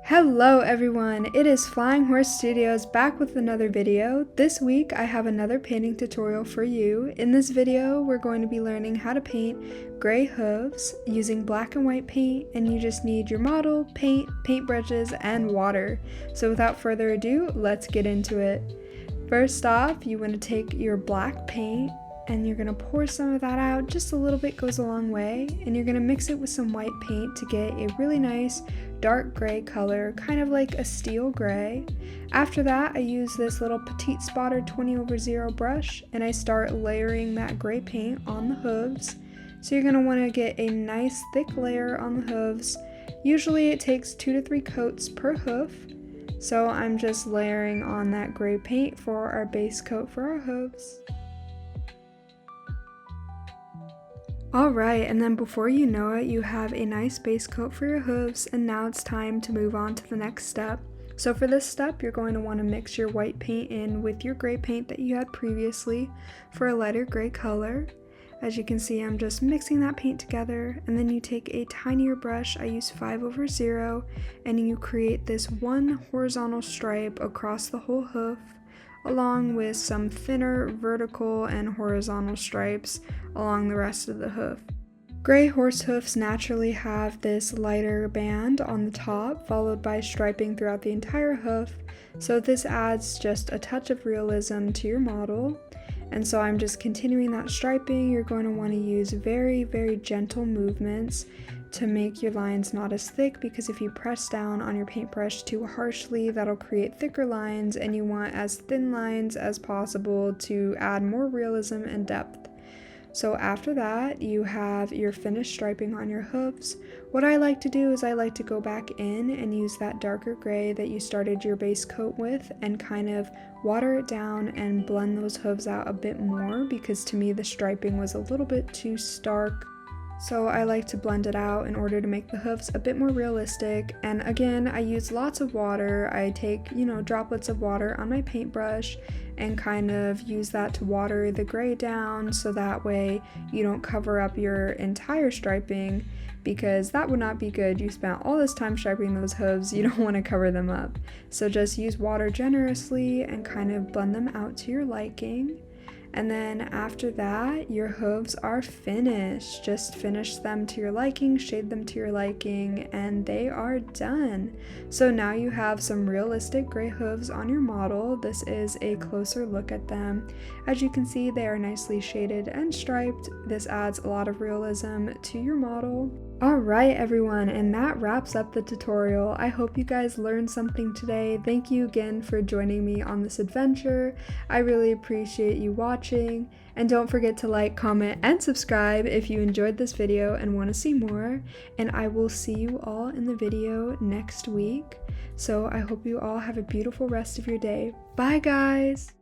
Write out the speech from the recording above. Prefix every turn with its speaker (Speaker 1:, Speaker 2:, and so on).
Speaker 1: Hello everyone, it is Flying Horse Studios back with another video. This week I have another painting tutorial for you. In this video we're going to be learning how to paint gray hooves using black and white paint, and you just need your model, paint, paintbrushes, and water. So without further ado, let's get into it. First off, you want to take your black paint and you're going to pour some of that out. Just a little bit goes a long way, and you're going to mix it with some white paint to get a really nice dark gray color, kind of like a steel gray. After that, I use this little petite spotter 20/0 brush and I start layering that gray paint on the hooves. So you're going to want to get a nice thick layer on the hooves. Usually it takes 2 to 3 coats per hoof. So I'm just layering on that gray paint for our base coat for our hooves. Alright, and then before you know it, you have a nice base coat for your hooves, and now it's time to move on to the next step. So for this step, you're going to want to mix your white paint in with your gray paint that you had previously for a lighter gray color. As you can see, I'm just mixing that paint together, and then you take a tinier brush, I use 5/0, and you create this one horizontal stripe across the whole hoof, along with some thinner vertical and horizontal stripes along the rest of the hoof. Gray horse hoofs naturally have this lighter band on the top, followed by striping throughout the entire hoof, so this adds just a touch of realism to your model. And so I'm just continuing that striping. You're going to want to use very, very gentle movements to make your lines not as thick, because if you press down on your paintbrush too harshly, that'll create thicker lines, and you want as thin lines as possible to add more realism and depth. So after that, you have your finished striping on your hooves. What I like to do is I like to go back in and use that darker gray that you started your base coat with and kind of water it down and blend those hooves out a bit more, because to me the striping was a little bit too stark. So I like to blend it out in order to make the hooves a bit more realistic. And again, I use lots of water. I take, droplets of water on my paintbrush and kind of use that to water the gray down, so that way you don't cover up your entire striping, because that would not be good. You spent all this time striping those hooves, you don't want to cover them up. So just use water generously and kind of blend them out to your liking. And then after that, your hooves are finished. Just finish them to your liking, shade them to your liking, and they are done. So now you have some realistic gray hooves on your model. This is a closer look at them. As you can see, they are nicely shaded and striped. This adds a lot of realism to your model. Alright everyone, and that wraps up the tutorial. I hope you guys learned something today. Thank you again for joining me on this adventure. I really appreciate you watching, and don't forget to like, comment, and subscribe if you enjoyed this video and want to see more, and I will see you all in the video next week. So I hope you all have a beautiful rest of your day. Bye guys!